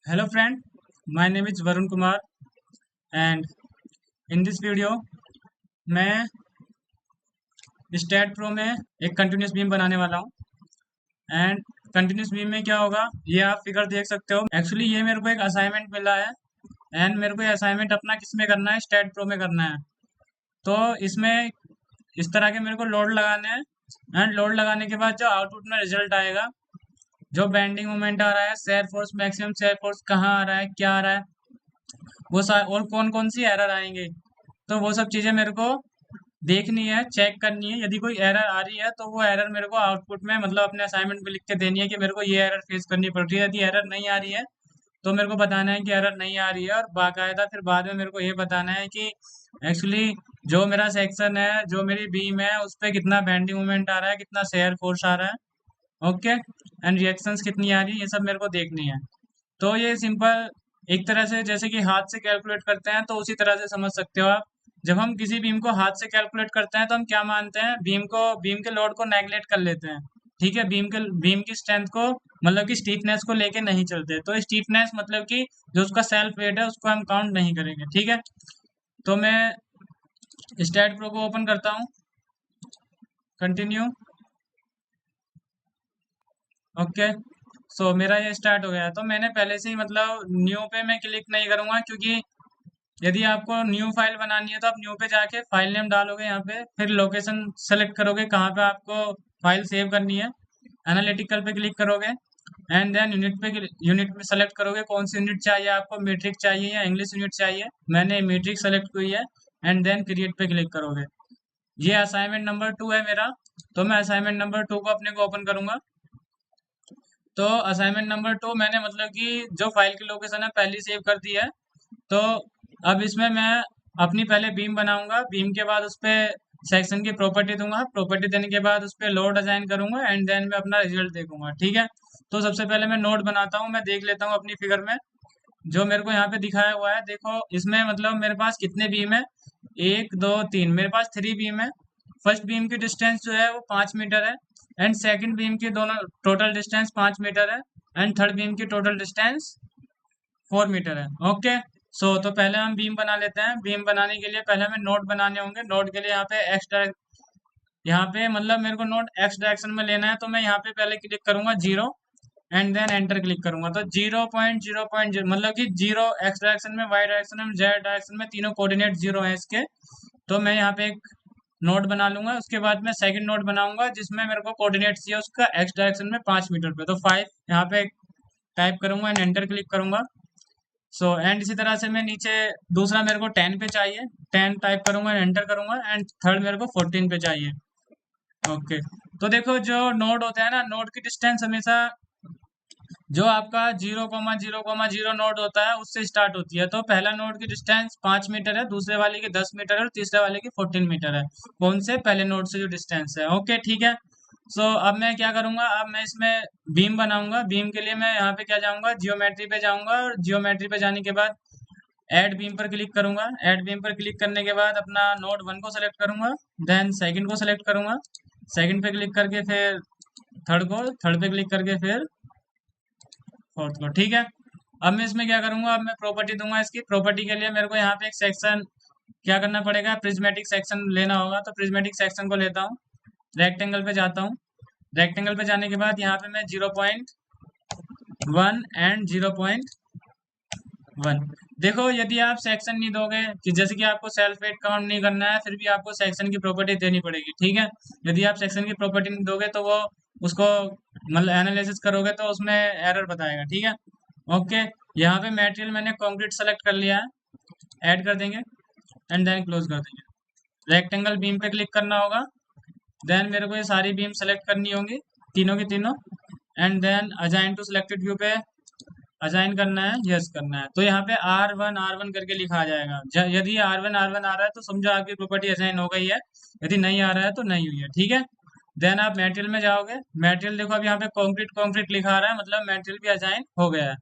Hello friend, my name is Varun Kumar and in this video मैं stat pro में एक continuous beam बनाने वाला हूँ। एंड कंटिन्यूस बीम में क्या होगा ये आप फिगर देख सकते हो। एक्चुअली ये मेरे को एक असाइनमेंट मिला है एंड मेरे को ये असाइनमेंट अपना किस में करना है, स्टैट प्रो में करना है। तो इसमें इस तरह के मेरे को लोड लगाने हैं एंड लोड लगाने के बाद जो आउटपुट में रिजल्ट आएगा, जो बेंडिंग मोमेंट आ रहा है, shear force, maximum shear force कहाँ आ रहा है, क्या आ रहा है, और कौन कौन सी एरर आएंगे, तो वो सब चीजें मेरे को देखनी है, चेक करनी है। यदि कोई एरर आ रही है तो वो एरर मेरे को आउटपुट में मतलब अपने असाइनमेंट में लिख के देनी है कि मेरे को ये एरर फेस करनी पड़ रही है। यदि एरर नहीं आ रही है तो मेरे को बताना है कि एरर नहीं आ रही है, और बाकायदा फिर बाद में मेरे को ये बताना है कि एक्चुअली जो मेरा सेक्शन है, जो मेरी बीम है, उस पर कितना बेंडिंग मोमेंट आ रहा है, कितना शेयर फोर्स आ रहा है, ओके, एंड रिएक्शंस कितनी आ रही है, ये सब मेरे को देखनी है। तो ये सिंपल एक तरह से जैसे कि हाथ से कैलकुलेट करते हैं तो उसी तरह से समझ सकते हो आप। जब हम किसी बीम को हाथ से कैलकुलेट करते हैं तो हम क्या मानते हैं, बीम के लोड को नेगलेक्ट कर लेते हैं। ठीक है, बीम की स्ट्रेंथ को मतलब कि स्टीफनेस को लेके नहीं चलते। तो स्टीफनेस मतलब कि जो उसका सेल्फ वेट है उसको हम काउंट नहीं करेंगे। ठीक है, तो मैं स्टैट प्रो को ओपन करता हूँ, कंटिन्यू, ओके। सो मेरा ये स्टार्ट हो गया है। तो मैंने पहले से ही मतलब न्यू पे मैं क्लिक नहीं करूंगा, क्योंकि यदि आपको न्यू फाइल बनानी है तो आप न्यू पे जाके फाइल नेम डालोगे, यहाँ पे फिर लोकेशन सेलेक्ट करोगे कहाँ पे आपको फाइल सेव करनी है, एनालिटिकल पे क्लिक करोगे एंड देन यूनिट में सेलेक्ट करोगे कौन सी यूनिट चाहिए आपको, मीट्रिक चाहिए या इंग्लिश यूनिट चाहिए। मैंने मीट्रिक सेलेक्ट की है एंड देन क्रिएट पे क्लिक करोगे। ये असाइनमेंट नंबर 2 है मेरा। तो मैं असाइनमेंट नंबर 2 को अपने को ओपन करूंगा। तो असाइनमेंट नंबर 2 मैंने मतलब कि जो फाइल की लोकेशन है पहले सेव कर दी है। तो अब इसमें मैं अपनी पहले बीम बनाऊंगा, बीम के बाद उस पे सेक्शन की प्रॉपर्टी दूंगा, प्रॉपर्टी देने के बाद उस पे लोड असाइन करूंगा एंड देन मैं अपना रिजल्ट देखूंगा। ठीक है, तो सबसे पहले मैं नोड बनाता हूँ, मैं देख लेता हूँ अपनी फिगर में जो मेरे को यहाँ पे दिखाया हुआ है। देखो इसमें मतलब मेरे पास कितने बीम है, 1 2 3, मेरे पास 3 बीम है। फर्स्ट बीम की डिस्टेंस जो है वो 5 मीटर है एंड सेकंड बीम की दोनों टोटल डिस्टेंस 5 मीटर है एंड थर्ड बीम की टोटल डिस्टेंस 4 मीटर है, ओके। तो पहले हम बीम बना लेते हैं। बीम बनाने के लिए पहले हमें नोड बनाने होंगे। नोड के लिए यहाँ पे यहाँ पे मतलब मेरे को नोड एक्स डायरेक्शन में लेना है, तो मैं यहाँ पे पहले क्लिक करूंगा 0 एंड देन एंटर क्लिक करूंगा। तो 0.0 मतलब कि 0 एक्स डायरेक्शन में, वाई डायरेक्शन में, जेड डायरेक्शन में, तीनों कोऑर्डिनेट 0 है इसके। तो मैं यहाँ पे एक नोड बना लूंगा। उसके बाद मैं सेकंड नोड बनाऊंगा जिसमें मेरे को कोऑर्डिनेट चाहिए उसका एक्स डायरेक्शन में 5 मीटर पे। तो 5 यहाँ पे टाइप करूंगा एंड एंटर क्लिक करूंगा। एंड इसी तरह से मैं नीचे दूसरा मेरे को 10 पे चाहिए, 10 टाइप करूंगा, एंटर करूंगा एंड थर्ड मेरे को 14 पे चाहिए, ओके। तो देखो जो नोड होता है ना, नोड की डिस्टेंस हमेशा जो आपका 0,0,0 नोड होता है उससे स्टार्ट होती है। तो पहला नोड की डिस्टेंस 5 मीटर है, दूसरे वाले की 10 मीटर है और तीसरे वाले की 14 मीटर है। कौन से पहले नोड से जो डिस्टेंस है, ओके ठीक है। अब मैं क्या करूंगा, अब मैं इसमें बीम बनाऊंगा। बीम के लिए मैं यहाँ पे क्या जाऊंगा, जियोमेट्री पे जाऊंगा और जियोमेट्री पे जाने के बाद ऐड बीम पर क्लिक करूंगा। ऐड बीम पर क्लिक करने के बाद अपना नोड 1 को सेलेक्ट करूंगा, देन सेकंड को सेलेक्ट करूंगा, सेकंड पे क्लिक करके फिर थर्ड पे क्लिक करके फिर फोर्थ को, ठीक है। अब मैं इसमें क्या करूंगा, अब मैं प्रॉपर्टी दूंगा। इसकी प्रॉपर्टी के लिए मेरे को यहाँ पे एक सेक्शन क्या करना पड़ेगा, प्रिज्मेटिक सेक्शन लेना होगा। तो प्रिज्मेटिक सेक्शन को लेता हूँ, रेक्टेंगल पे जाता हूँ। रेक्टेंगल पे जाने के बाद यहाँ पे मैं 0.1 एंड 0.1, देखो यदि आप सेक्शन नहीं दोगे कि जैसे कि आपको सेल्फ वेट काउंट नहीं करना है, फिर भी आपको सेक्शन की प्रॉपर्टी देनी पड़ेगी। ठीक है, यदि आप सेक्शन की प्रॉपर्टी नहीं दोगे तो वो उसको मतलब एनालिसिस करोगे तो उसमें एरर बताएगा। ठीक है, ओके। यहाँ पे मटेरियल मैंने कंक्रीट सेलेक्ट कर लिया है, ऐड कर देंगे एंड देन क्लोज कर देंगे। रेक्टेंगल बीम पे क्लिक करना होगा, देन मेरे को ये सारी बीम सेलेक्ट करनी होंगी, तीनों की तीनों, and then assign to selected view पे असाइन करना है, यस करना है। तो यहाँ पे R1 करके लिखा आ जाएगा। यदि R1 आ रहा है तो समझो आपकी प्रॉपर्टी असाइन हो गई है, यदि नहीं आ रहा है तो नहीं हुई है। ठीक है, देन आप मटेरियल में जाओगे। मटेरियल देखो अब यहाँ पे कंक्रीट कंक्रीट लिखा आ रहा है, मतलब मटेरियल भी असाइन हो गया है।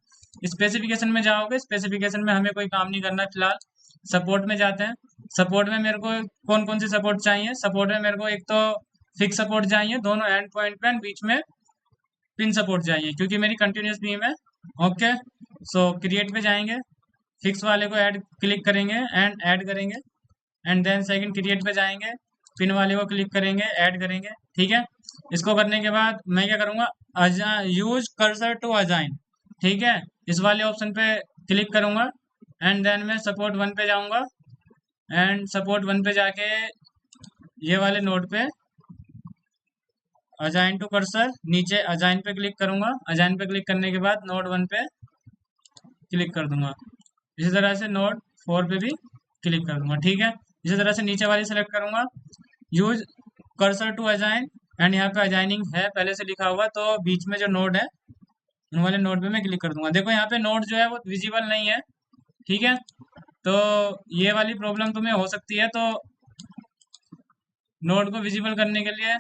स्पेसिफिकेशन में जाओगे, स्पेसिफिकेशन में हमें कोई काम नहीं करना फिलहाल। सपोर्ट में जाते हैं। सपोर्ट में मेरे को कौन कौन सी सपोर्ट चाहिए, सपोर्ट में मेरे को एक तो फिक्स सपोर्ट चाहिए दोनों एंड पॉइंट पे, एंड बीच में पिन सपोर्ट चाहिए क्योंकि मेरी कंटिन्यूस बीम है, ओके। सो क्रिएट पे जाएंगे, फिक्स वाले को ऐड क्लिक करेंगे एंड ऐड करेंगे, एंड देन सेकंड क्रिएट पे जाएंगे, पिन वाले को क्लिक करेंगे, ऐड करेंगे। ठीक है, इसको करने के बाद मैं क्या करूँगा, यूज कर्सर टू अजाइन। ठीक है, इस वाले ऑप्शन पे क्लिक करूँगा एंड देन मैं सपोर्ट वन पे जाऊँगा, एंड सपोर्ट वन पे जाके ये वाले नोड पे अजाइन टू कर्सर, नीचे अजाइन पे क्लिक करूंगा, अजाइन पे क्लिक करने के बाद नोड वन पे क्लिक कर दूंगा। इसी तरह से नोड फोर पे भी क्लिक कर दूंगा। ठीक है, इसी तरह से नीचे वाली सेलेक्ट करूंगा, use cursor to assign, and यहाँ पे अजाइनिंग है पहले से लिखा हुआ, तो बीच में जो नोड है उन वाले नोड पे मैं क्लिक कर दूंगा। देखो यहाँ पे नोड जो है वो विजिबल नहीं है। ठीक है, तो ये वाली प्रॉब्लम तुम्हें हो सकती है, तो नोड को विजिबल करने के लिए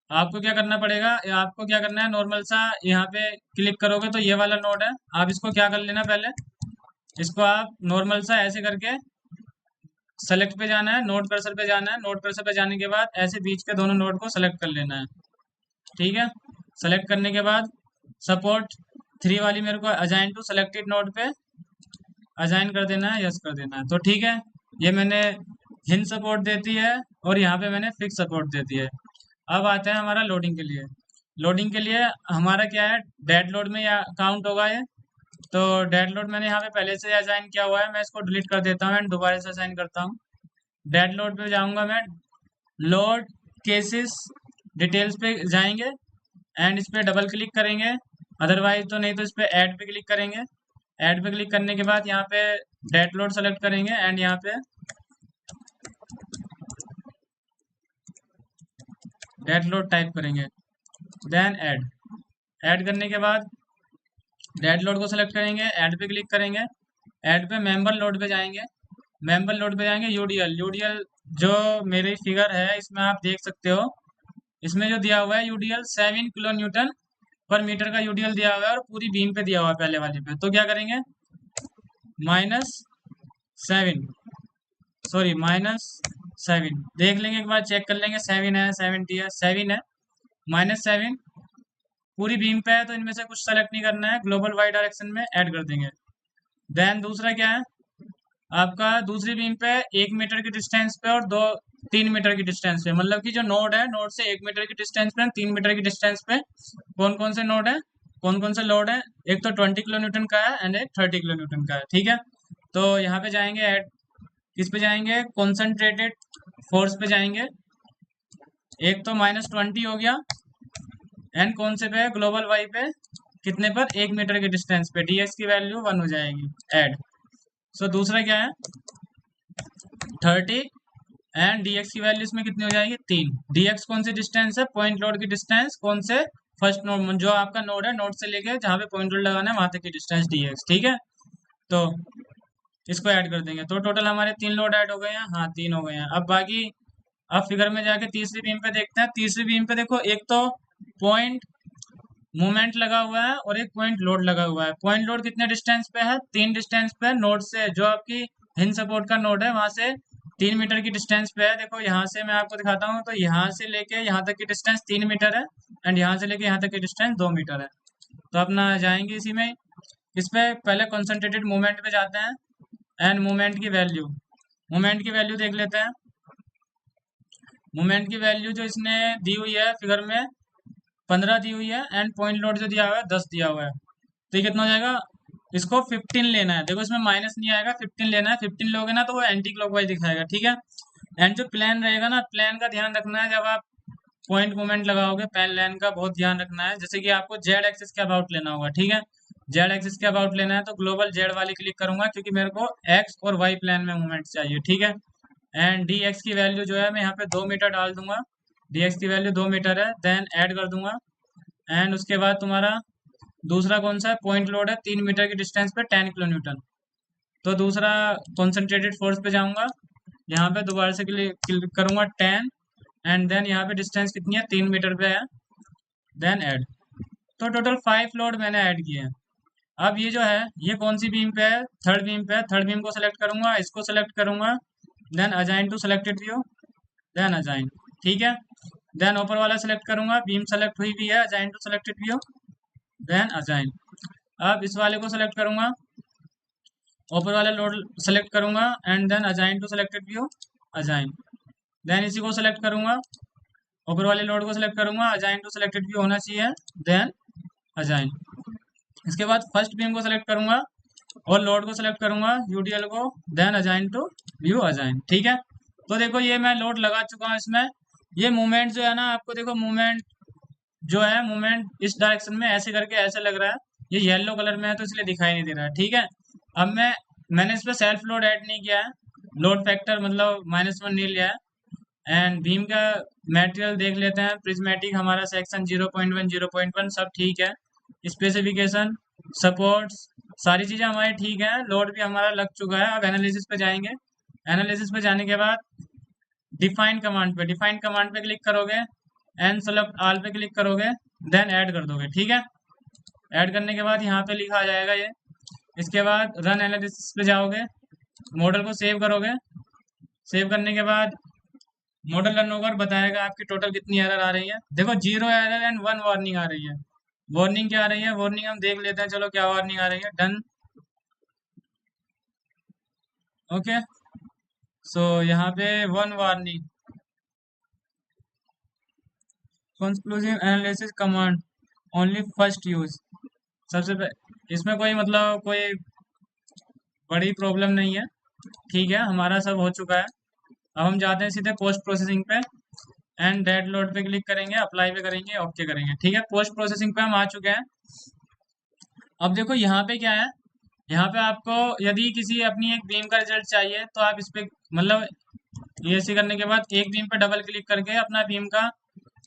आपको क्या करना पड़ेगा, या आपको क्या करना है, नॉर्मल सा यहाँ पे क्लिक करोगे तो ये वाला नोड है, आप इसको क्या कर लेना, पहले इसको आप नॉर्मल सा ऐसे करके सेलेक्ट पे जाना है, नोड कर्सर पे जाना है, नोड कर्सर पे जाने के बाद ऐसे बीच के दोनों नोड को सेलेक्ट कर लेना है। ठीक है, सेलेक्ट करने के बाद सपोर्ट थ्री वाली मेरे को अजाइन टू सेलेक्टेड नोड पे अजाइन कर देना है, यस कर देना है। तो ठीक है, ये मैंने हिंट सपोर्ट देती है और यहाँ पे मैंने फिक्स सपोर्ट देती है। अब आते हैं हमारा लोडिंग के लिए। लोडिंग के लिए हमारा क्या है, डेड लोड में या काउंट होगा ये, तो डेड लोड मैंने यहाँ पे पहले से असाइन किया हुआ है, मैं इसको डिलीट कर देता हूँ एंड दोबारा से असाइन करता हूँ। डेड लोड पे जाऊंगा मैं, लोड केसेस डिटेल्स पे जाएंगे एंड इस पे डबल क्लिक करेंगे, अदरवाइज तो नहीं तो इस पे ऐड पे क्लिक करेंगे। ऐड पे क्लिक करने के बाद यहाँ पे डेड लोड सेलेक्ट करेंगे एंड यहाँ पे डेड लोड टाइप करेंगे, देन ऐड। ऐड करने के बाद डेड लोड को सेलेक्ट करेंगे, ऐड पे क्लिक करेंगे, ऐड पे मेंबर लोड पे जाएंगे, मेंबर लोड पे जाएंगे, यूडीएल। यूडीएल जो मेरी फिगर है इसमें आप देख सकते हो, इसमें जो दिया हुआ है यूडीएल 7 किलो न्यूटन पर मीटर का यूडीएल दिया हुआ है और पूरी बीम पे दिया हुआ है पहले वाले पे। तो क्या करेंगे, -7, सॉरी -7 देख लेंगे, एक बार चेक कर लेंगे, 7 है 70 है, 7 है, -7 पूरी बीम पे है, तो इनमें से कुछ सेलेक्ट नहीं करना है, ग्लोबल वाई डायरेक्शन में ऐड कर देंगे। देन दूसरा क्या है, आपका दूसरी बीम पे 1 मीटर की डिस्टेंस पे और 3 मीटर की डिस्टेंस पे, मतलब कि जो नोड है, नोड से 1 मीटर की डिस्टेंस पे, 3 मीटर की डिस्टेंस पे कौन कौन से नोड है, कौन कौन से लोड है, एक तो 20 किलो न्यूटन का है एंड एक 30 किलो न्यूटन का है। ठीक है, तो यहाँ पे जाएंगे ऐड, किस पे जाएंगे, कॉन्सेंट्रेटेड फोर्स पे जाएंगे, एक तो -20 हो गया, एंड कौन से पे, ग्लोबल वाई पे, कितने पर, 1 मीटर की डिस्टेंस पे, डीएक्स की वैल्यू 1 हो जाएगी, ऐड। सो दूसरा क्या है, 30, एंड डीएक्स की वैल्यू इसमें कितनी हो जाएगी, 3। डीएक्स कौन सी डिस्टेंस है, पॉइंट लोड की डिस्टेंस, कौन से, फर्स्ट नोड जो आपका नोड है, नोड से लेके जहाँ पे पॉइंट लोड लगाना है वहां तक की डिस्टेंस डीएक्स। ठीक है, तो इसको ऐड कर देंगे, तो टोटल हमारे 3 लोड ऐड हो गए हैं, हाँ 3 हो गए हैं। अब बाकी, अब फिगर में जाके तीसरी बीम पे देखते हैं। तीसरी बीम पे देखो, एक तो पॉइंट मूवमेंट लगा हुआ है और एक पॉइंट लोड लगा हुआ है। पॉइंट लोड कितने डिस्टेंस पे है, 3 डिस्टेंस पे, नोड से जो आपकी हिंज सपोर्ट का नोड है वहां से 3 मीटर की डिस्टेंस पे है। देखो यहाँ से मैं आपको दिखाता हूँ, तो यहाँ से लेके यहाँ तक की डिस्टेंस 3 मीटर है एंड यहाँ से लेके यहाँ तक की डिस्टेंस 2 मीटर है। तो अपना जाएंगे इसी में, इस पे पहले कॉन्सेंट्रेटेड मूवमेंट पे जाते हैं एंड मूवमेंट की वैल्यू, मूवमेंट की वैल्यू देख लेते हैं। मूवमेंट की वैल्यू जो इसने दी हुई है फिगर में, 15 दी हुई है, एंड पॉइंट लोड जो दिया हुआ है 10 दिया हुआ है। तो ये कितना हो जाएगा, इसको 15 लेना है। देखो इसमें माइनस नहीं आएगा, 15 लेना है, 15 लोगे ना तो वो एंटी क्लॉकवाइज दिखाएगा। ठीक है, एंड जो प्लेन रहेगा ना, प्लेन का ध्यान रखना है जब आप पॉइंट मूवमेंट लगाओगे, प्लेन का बहुत ध्यान रखना है। जैसे कि आपको जेड एक्सिस के अबाउट लेना होगा, ठीक है, जेड एक्सिस के अबाउट लेना है तो ग्लोबल जेड वाली क्लिक करूंगा, क्योंकि मेरे को एक्स और वाई प्लेन में मूवमेंट चाहिए। ठीक है, एंड डी एक्स की वैल्यू जो है मैं यहाँ पे 2 मीटर डाल दूंगा, डी एक्स की वैल्यू 2 मीटर है, देन ऐड कर दूंगा। एंड उसके बाद तुम्हारा दूसरा कौन सा है, पॉइंट लोड है 3 मीटर की डिस्टेंस पे 10 किलो न्यूटन। तो दूसरा कॉन्सेंट्रेटेड फोर्स पे जाऊंगा, यहाँ पे दोबारा से क्लिक करूंगा 10, एंड देन यहाँ पे डिस्टेंस कितनी है, 3 मीटर पे है, देन ऐड। तो टोटल 5 लोड मैंने ऐड किए हैं। अब ये जो है ये कौन सी बीम पे है, थर्ड बीम पे है। थर्ड बीम को सेलेक्ट करूंगा, इसको सेलेक्ट करूंगा, then assign to selected view, then assign. ठीक है, देन ऊपर वाला सेलेक्ट करूंगा, बीम सेलेक्ट हुई भी है, assign to selected view, then assign. अब इस वाले को सेलेक्ट करूंगा, ऊपर वाला लोड सेलेक्ट करूंगा and then assign to selected view, assign. Then इसी को सेलेक्ट करूंगा, ऊपर वाले लोड को सेलेक्ट करूंगा, अजाइन टू सेलेक्टेड व्यू होना चाहिए, देन अजाइन। इसके बाद फर्स्ट बीम को सेलेक्ट करूंगा और लोड को सेलेक्ट करूंगा, यूडीएल को, then assign to view, assign. ठीक है, तो देखो ये मैं लोड लगा चुका हूँ इसमें। ये मूवमेंट जो है ना, आपको देखो मूवमेंट जो है, मूवमेंट इस डायरेक्शन में ऐसे करके ऐसे लग रहा है, ये येलो कलर में है तो इसलिए दिखाई नहीं दे रहा है। ठीक है, अब मैंने इस पर सेल्फ लोड ऐड नहीं किया है, लोड फैक्टर मतलब -1 नहीं लिया है। एंड बीम का मटेरियल देख लेते हैं, प्रिज्मेटिक हमारा सेक्शन 0.1 0.1 सब ठीक है, स्पेसिफिकेशन, सपोर्ट्स, सारी चीज़ें हमारी ठीक है, लोड भी हमारा लग चुका है। अब एनालिसिस पे जाएंगे, एनालिसिस पे जाने के बाद डिफाइन कमांड पे क्लिक करोगे, एंड सेलेक्ट ऑल पे क्लिक करोगे, देन ऐड कर दोगे। ठीक है, ऐड करने के बाद यहाँ पे लिखा आ जाएगा ये। इसके बाद रन एनालिसिस पे जाओगे, मॉडल को सेव करोगे, सेव करने के बाद मॉडल रन ओवर बताएगा आपकी टोटल कितनी एरर आ रही है। देखो 0 एरर एंड 1 वार्निंग आ रही है। वार्निंग क्या आ रही है, वार्निंग हम देख लेते हैं, चलो क्या वार्निंग आ रही है। Done, okay. सो यहाँ पे 1 warning, conclusive analysis command only first use. इसमें कोई मतलब कोई बड़ी प्रॉब्लम नहीं है। ठीक है, हमारा सब हो चुका है। अब हम जाते हैं सीधे पोस्ट प्रोसेसिंग पे, एंड डेड लोड पे क्लिक करेंगे, अप्लाई पे करेंगे, ओके करेंगे। ठीक है, पोस्ट प्रोसेसिंग पे हम आ चुके हैं। अब देखो यहाँ पे क्या है, यहाँ पे आपको यदि किसी अपनी एक बीम का रिजल्ट चाहिए तो आप इस पे मतलब ये ऐसे करने के बाद एक बीम पे डबल क्लिक करके अपना बीम का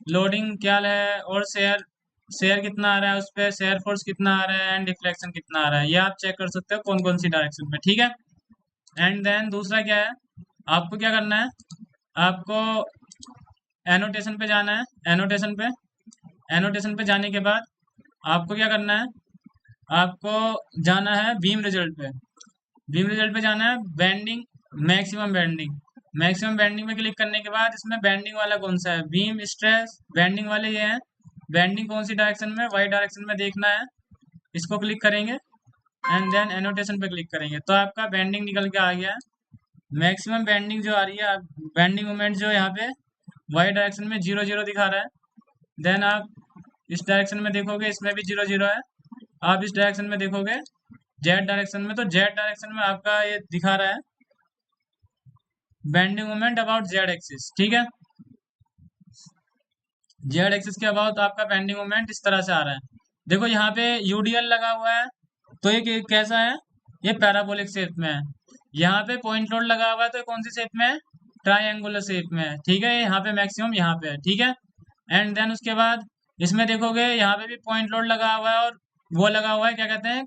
लोडिंग क्या है और शेयर शेयर कितना आ रहा है, उस पर शेयर फोर्स कितना आ रहा है एंड डिफ्लेक्शन कितना आ रहा है, ये आप चेक कर सकते हो कौन कौन सी डायरेक्शन में। ठीक है, एंड देन दूसरा क्या है, आपको क्या करना है, आपको एनोटेशन पे जाना है, एनोटेशन पे जाने के बाद आपको क्या करना है, आपको जाना है बीम रिजल्ट पे, बीम रिजल्ट पे जाना है, bending, maximum bending, maximum bending में क्लिक करने के बाद इसमें बेंडिंग वाला कौन सा है, बीम स्ट्रेस बेंडिंग वाले ये हैं। बेंडिंग कौन सी डायरेक्शन में, वाई डायरेक्शन में देखना है, इसको क्लिक करेंगे एंड देन एनोटेशन पे क्लिक करेंगे तो आपका बेंडिंग निकल के आ गया है। मैक्सिमम बेंडिंग जो आ रही है, बेंडिंग मोमेंट जो यहाँ पे वाई डायरेक्शन में 0 0 दिखा रहा है। देन आप इस डायरेक्शन में देखोगे, इसमें भी 0 0 है। आप इस डायरेक्शन में देखोगे जेड डायरेक्शन में, तो जेड डायरेक्शन में आपका ये दिखा रहा है bending moment about Z axis. ठीक है, जेड एक्सिस के अबाउट आपका बेंडिंग मोमेंट इस तरह से आ रहा है। देखो यहाँ पे यूडीएल लगा हुआ है, तो ये कैसा है, ये पैराबोलिक शेप में है। यहाँ पे पॉइंट लोड लगा हुआ है, तो ये कौन सी शेप में है, ट्राइंगुलर शेप में है। ठीक है, यहाँ पे मैक्सिमम यहाँ पे है। ठीक है, एंड देन उसके बाद इसमें देखोगे यहाँ पे भी पॉइंट लोड लगा हुआ है, और वो लगा हुआ है क्या कहते हैं,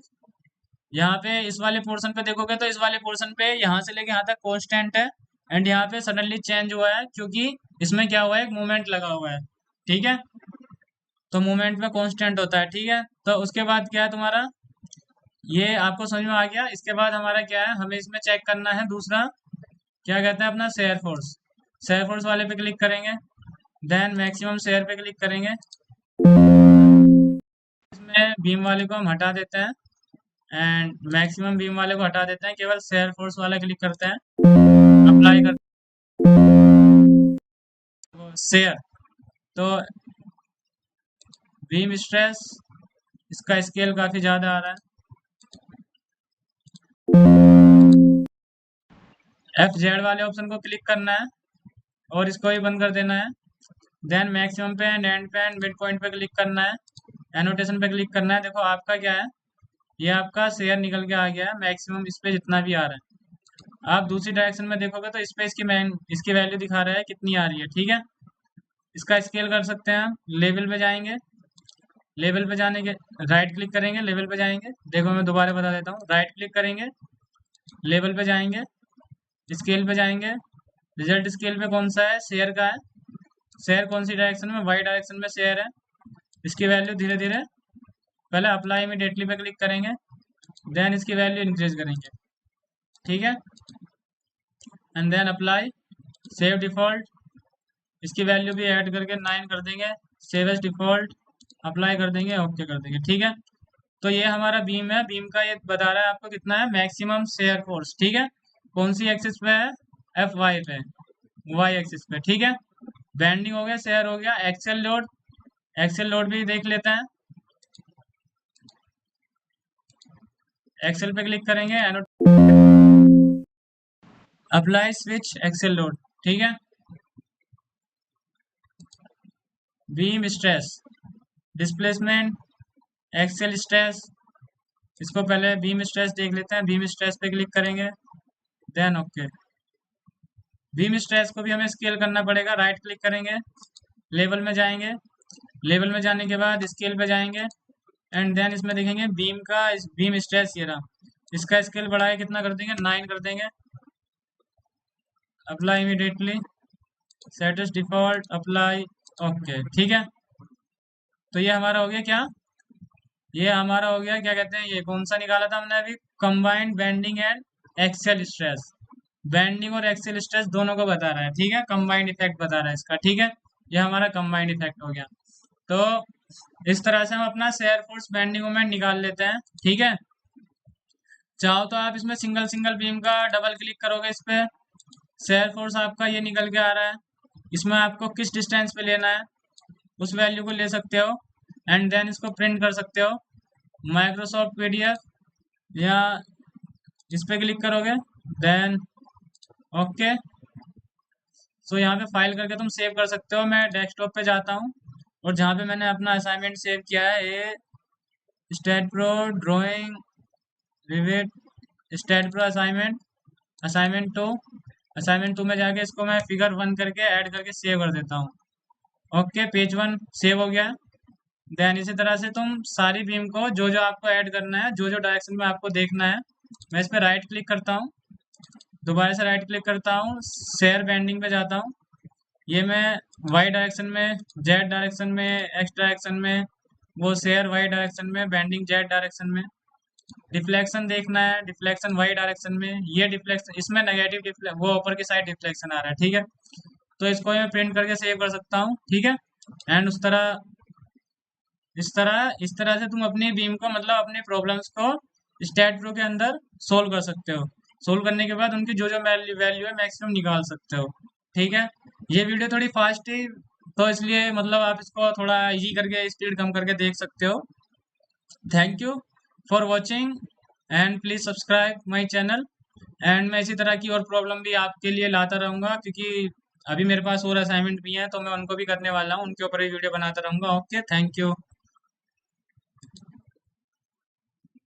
यहाँ पे इस वाले पोर्शन पे देखोगे तो इस वाले पोर्शन पे यहाँ से लेके यहाँ तक कांस्टेंट है, एंड यहाँ पे सडनली चेंज हुआ है क्योंकि इसमें क्या हुआ है, एक मूवमेंट लगा हुआ है। ठीक है, तो मूवमेंट में कांस्टेंट होता है। ठीक है, तो उसके बाद क्या है तुम्हारा, ये आपको समझ में आ गया। इसके बाद हमारा क्या है, हमें इसमें चेक करना है दूसरा, क्या कहते हैं अपना शेयर फोर्स। शेयर फोर्स वाले पे क्लिक करेंगे, देन मैक्सिमम शेयर पे क्लिक करेंगे, इसमें बीम वाले को हम हटा देते हैं एंड मैक्सिमम बीम वाले को हटा देते हैं, केवल शेयर फोर्स वाला क्लिक करते हैं, अप्लाई करते हैं शेयर। तो बीम स्ट्रेस, इसका स्केल काफी ज्यादा आ रहा है। एफ जेड वाले ऑप्शन को क्लिक करना है और इसको ही बंद कर देना है। देन मैक्सिमम पे एंड पे एंड मिड पॉइंट पे क्लिक करना है, एनोटेशन पे क्लिक करना है। देखो आपका क्या है, ये आपका शेयर निकल के आ गया है, मैक्सिमम इस पे जितना भी आ रहा है। आप दूसरी डायरेक्शन में देखोगे तो इस पे इसकी वैल्यू दिखा रहा है कितनी आ रही है। ठीक है, इसका स्केल कर सकते हैं हम, लेवल पे जाएंगे, लेवल पे जाने के राइट क्लिक करेंगे, लेवल पे जाएंगे। देखो मैं दोबारा बता देता हूँ, राइट क्लिक करेंगे, लेवल पे जाएंगे, स्केल पे जाएंगे, रिजल्ट स्केल पे कौन सा है, शेयर का है। शेयर कौन सी डायरेक्शन में, वाई डायरेक्शन में शेयर है। इसकी वैल्यू धीरे धीरे, पहले अप्लाई इमीडिएटली पे क्लिक करेंगे, देन इसकी वैल्यू इंक्रीज करेंगे। ठीक है, and then apply, save default, इसकी वैल्यू भी ऐड करके 9 कर देंगे, सेव एज डिफॉल्ट, अप्लाई कर देंगे, ओके कर देंगे। ठीक है, तो ये हमारा बीम है। बीम का ये बता रहा है आपको कितना है मैक्सिमम शेयर फोर्स। ठीक है, कौन सी एक्सिस पे है? एफ वाई पे, वाई एक्सिस पे। ठीक है, बेंडिंग हो गया, शेयर हो गया, एक्सेल लोड। एक्सेल लोड भी देख लेते हैं। एक्सेल पे क्लिक करेंगे, अप्लाई स्विच एक्सेल लोड। ठीक है, beam stress, displacement, axial stress. इसको पहले बीम स्ट्रेस देख लेते हैं। बीम स्ट्रेस पे क्लिक करेंगे, देन ओके। बीम स्ट्रेस को भी हमें स्केल करना पड़ेगा। राइट क्लिक करेंगे, लेवल में जाएंगे, लेवल में जाने के बाद स्केल पे जाएंगे, एंड देन इसमें देखेंगे बीम का बीम स्ट्रेस ये रहा। इसका स्केल बढ़ाए कितना कर देंगे? 9 कर देंगे। Apply immediately, set as default, apply, okay. ठीक है, तो ये हमारा हो गया क्या? ये हमारा हो गया, क्या कहते हैं, ये कौन सा निकाला था हमने अभी? Combined bending and axial stress. Bending और एक्सेल स्ट्रेस दोनों को बता रहा है। ठीक है, कंबाइंड इफेक्ट बता रहा है इसका। ठीक है, ये हमारा कंबाइंड इफेक्ट हो गया। तो इस तरह से हम अपना शेयर फोर्स बेंडिंग मोमेंट निकाल लेते हैं। ठीक है, चाहो तो आप इसमें सिंगल सिंगल बीम का डबल क्लिक करोगे इस पे, शेयर फोर्स आपका ये निकल के आ रहा है। इसमें आपको किस डिस्टेंस पे लेना है उस वैल्यू को ले सकते हो, एंड देन इसको प्रिंट कर सकते हो माइक्रोसॉफ्ट पीडीएफ, या इस पे क्लिक करोगे, देन ओके। सो यहाँ पे फाइल करके तुम सेव कर सकते हो। मैं डेस्कटॉप पे जाता हूँ, और जहाँ पे मैंने अपना असाइनमेंट सेव किया है, ये STAAD Pro drawing vivid, STAAD Pro assignment, assignment two, assignment two में जाके इसको मैं फिगर 1 करके ऐड करके सेव कर देता हूँ। ओके, पेज 1 सेव हो गया। देन इसी तरह से तुम सारी बीम को जो जो आपको ऐड करना है, जो जो डायरेक्शन में आपको देखना है, मैं इस पर राइट क्लिक करता हूँ, दोबारा से राइट क्लिक करता हूँ, शेयर बेंडिंग पे जाता हूँ। ये मैं वाई डायरेक्शन में, जेड डायरेक्शन में, एक्स डायरेक्शन में, वो शेयर वाई डायरेक्शन में, बेंडिंग जेड डायरेक्शन में। डिफ्लेक्शन देखना है, डिफ्लेक्शन वाई डायरेक्शन में। ये डिफ्लेक्शन, इसमें नेगेटिव वो ऊपर की साइड डिफ्लेक्शन आ रहा है। ठीक है, तो इसको मैं प्रिंट करके सेव कर सकता हूँ। ठीक है, एंड इस तरह से तुम अपनी बीम को, मतलब अपनी प्रॉब्लम्स को स्टेट प्रो के अंदर सोल्व कर सकते हो। सोल्व करने के बाद उनकी जो जो वैल्यू है मैक्सिमम निकाल सकते हो। ठीक है, ये वीडियो थोड़ी फास्ट थी, तो इसलिए मतलब आप इसको थोड़ा इजी करके, स्पीड कम करके देख सकते हो। Thank you for watching, and please subscribe my channel. And मैं इसी तरह की और प्रॉब्लम भी आपके लिए लाता रहूँगा, क्योंकि अभी मेरे पास और असाइनमेंट भी हैं, तो मैं उनको भी करने वाला हूँ, उनके ऊपर भी वीडियो बनाता रहूँगा। Okay, thank you.